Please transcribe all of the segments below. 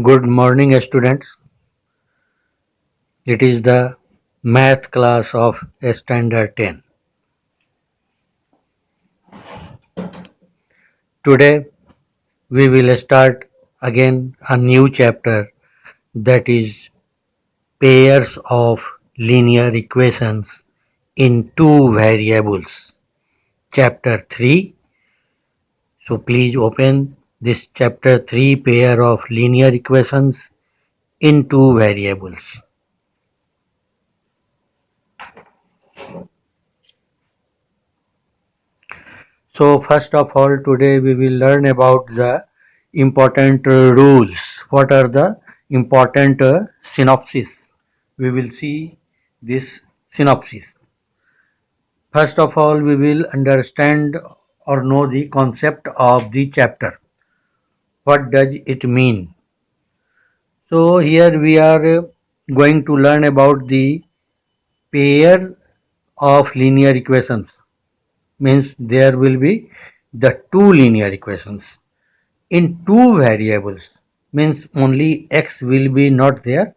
Good morning, students. It is the math class of Standard 10. Today, we will start again a new chapter, that is pairs of linear equations in two variables. Chapter 3. So, please open this chapter 3, pair of linear equations in two variables. So first of all, today we will learn about the important rules. What are the important synopsis? We will see this synopsis. First of all, we will understand or know the concept of the chapter. What does it mean? So here we are going to learn about the pair of linear equations. Means there will be the two linear equations in two variables, means only x will be not there.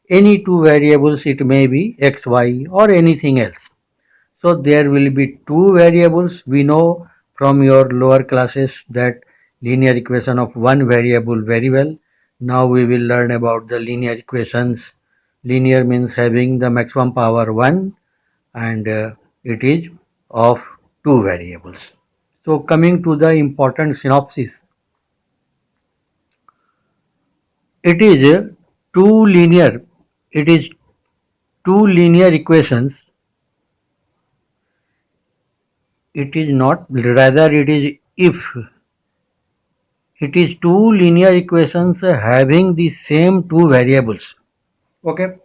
Any two variables, it may be x, y or anything else. So there will be two variables. We know from your lower classes that linear equation of one variable very well. Now we will learn about the linear equations. Linear means having the maximum power 1, and it is of two variables. So coming to the important synopsis, it is two linear it is two linear equations. It is not, rather it is if it is two linear equations having the same two variables. Okay,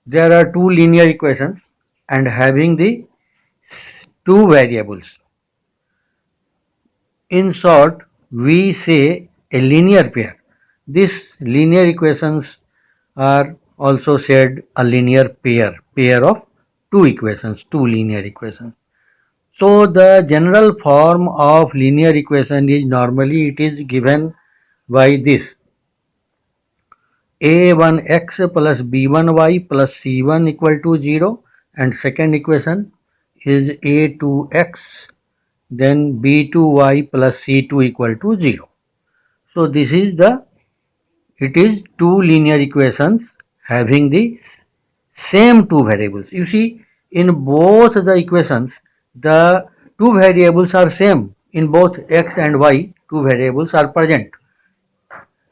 there are two linear equations and having the two variables. In short, we say a linear pair. These linear equations are also said a linear pair of two equations, two linear equations. So the general form of linear equation is normally it is given by this: a1x plus b1y plus c1 equal to 0, and second equation is a2x then b2y plus c2 equal to 0. So this is the, it is two linear equations having the same two variables. You see, in both the equations, the two variables are same. In both x and y, two variables are present.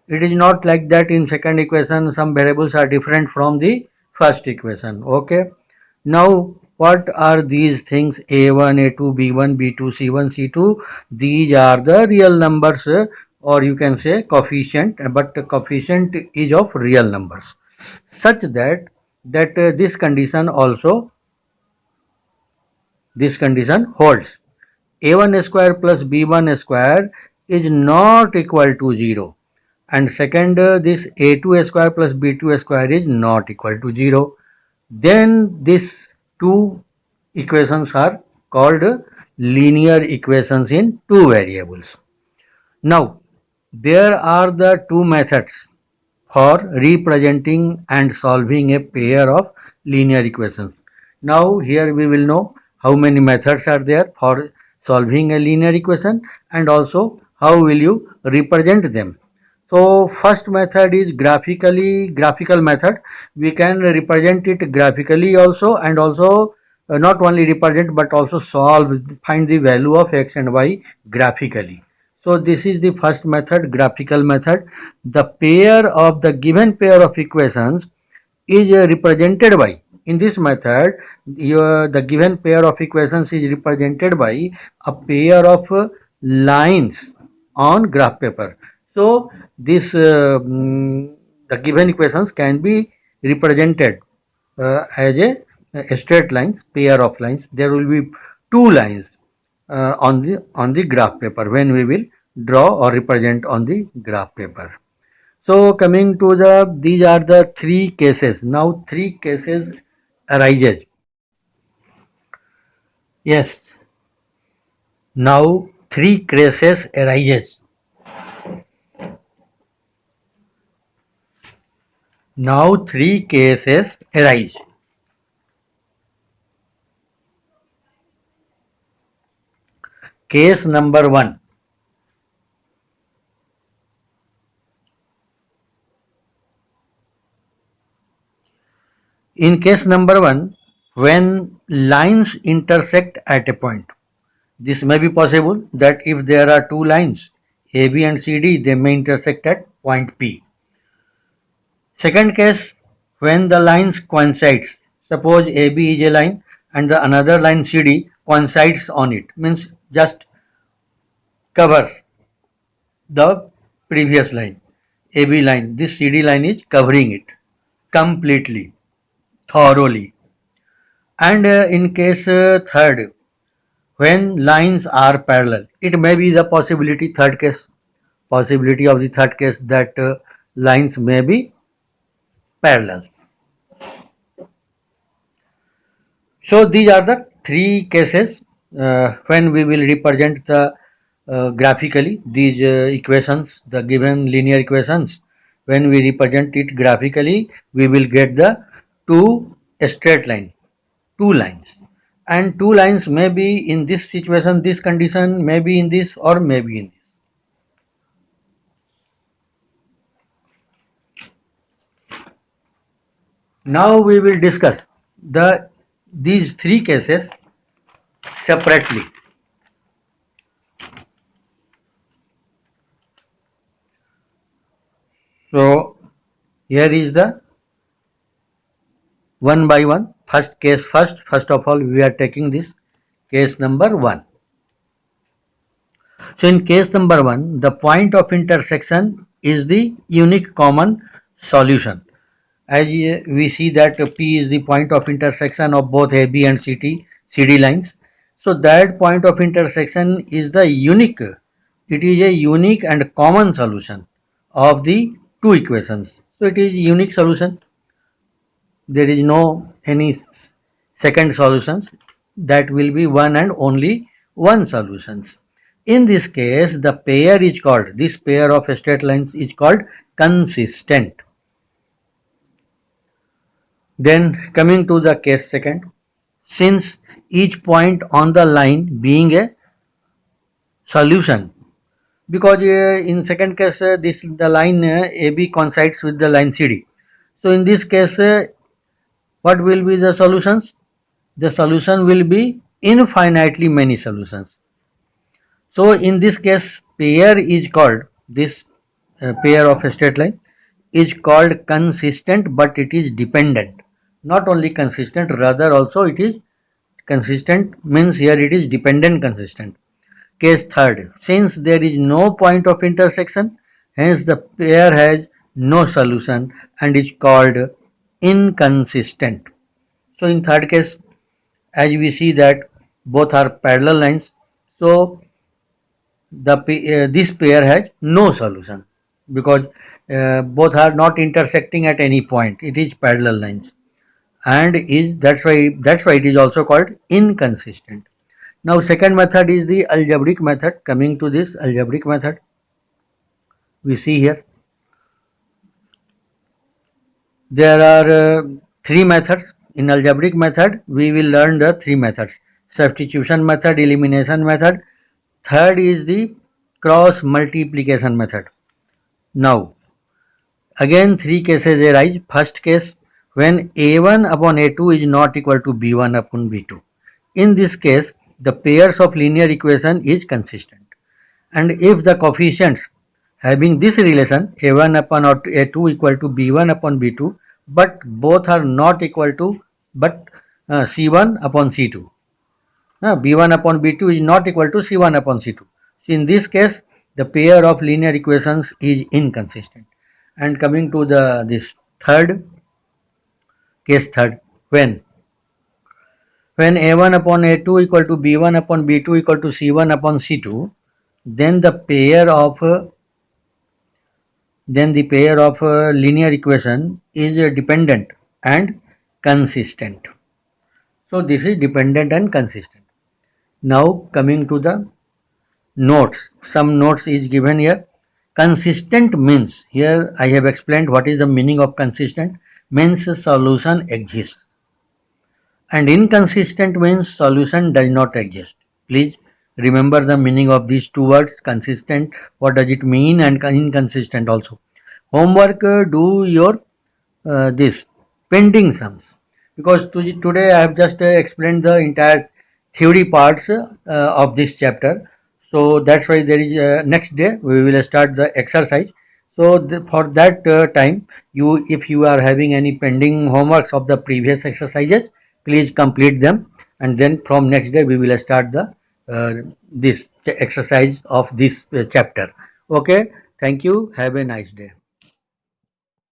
It is not like that in second equation some variables are different from the first equation. Okay. Now what are these things? A1, A2, B1, B2, C1, C2. These are the real numbers, or you can say coefficient, but coefficient is of real numbers, such that this condition also, this condition holds. A1 square plus B1 square is not equal to 0, and second, this A2 square plus B2 square is not equal to 0. Then these two equations are called linear equations in two variables. Now there are the two methods for representing and solving a pair of linear equations. Now here we will know how many methods are there for solving a linear equation, and also how will you represent them. So first method is graphical method. We can represent it graphically also, and also not only represent but also solve, find the value of x and y graphically. So this is the first method, graphical method. The pair of the given pair of equations is represented by, in this method, the given pair of equations is represented by a pair of lines on graph paper. So this the given equations can be represented as a straight lines, pair of lines. There will be two lines on the graph paper when we will draw or represent on the graph paper. So coming to the, these are the three cases. Now three cases arises. Yes. Now three cases arises. Now three cases arise. Case number 1. In case number 1, when lines intersect at a point, this may be possible that if there are two lines AB and CD, they may intersect at point P. Second case, when the lines coincides, suppose AB is a line and the another line CD coincides on it, means just covers the previous line, AB line. This CD line is covering it completely, thoroughly. And in case third, when lines are parallel, it may be the possibility of the third case that lines may be parallel. So these are the three cases when we will represent the graphically these equations, the given linear equations. When we represent it graphically, we will get the two straight line, two lines, and two lines may be in this situation, this condition, maybe in this or maybe in this. Now we will discuss these three cases separately. So here is the one by one. First case first. First of all, we are taking this case number 1. So in case number 1, the point of intersection is the unique common solution. As we see that P is the point of intersection of both AB and CD lines. So that point of intersection is the unique. It is a unique and common solution of the two equations. So it is unique solution. There is no any second solutions. That will be one and only one solutions. In this case, the pair is called, this pair of straight lines is called consistent. Then coming to the case second, since each point on the line being a solution, because in second case this the line AB coincides with the line CD. So in this case, what will be the solutions? The solution will be infinitely many solutions. So in this case, pair is called, this pair of a straight line is called consistent, but it is dependent. Not only consistent, rather also it is consistent, means here it is dependent consistent. Case third, since there is no point of intersection, hence the pair has no solution and is called inconsistent. So in third case, as we see that both are parallel lines, so this pair has no solution because both are not intersecting at any point. It is parallel lines, and is that's why it is also called inconsistent. Now second method is the algebraic method. Coming to this algebraic method, we see here there are three methods. In algebraic method, we will learn the three methods: substitution method, elimination method. Third is the cross multiplication method. Now, again three cases arise. First case, when a1 upon a2 is not equal to b1 upon b2. In this case, the pairs of linear equation is consistent. And if the coefficients having this relation a1 upon a2 equal to b1 upon b2, but both are not equal to but c1 upon c2. b1 upon b2 is not equal to c1 upon c2. So in this case, the pair of linear equations is inconsistent. And coming to this third case, when a1 upon a2 equal to b1 upon b2 equal to c1 upon c2, then the pair of linear equation is dependent and consistent. So this is dependent and consistent. Now coming to the notes, some notes is given here. Consistent means, here I have explained what is the meaning of consistent, means solution exists, and inconsistent means solution does not exist. Please remember the meaning of these two words, consistent, what does it mean, and inconsistent also. Homework, do your this pending sums, because today I have just explained the entire theory parts of this chapter. So that's why there is next day we will start the exercise. So for that time, you, if you are having any pending homeworks of the previous exercises, please complete them, and then from next day we will start the this exercise of this chapter. Okay, thank you, have a nice day.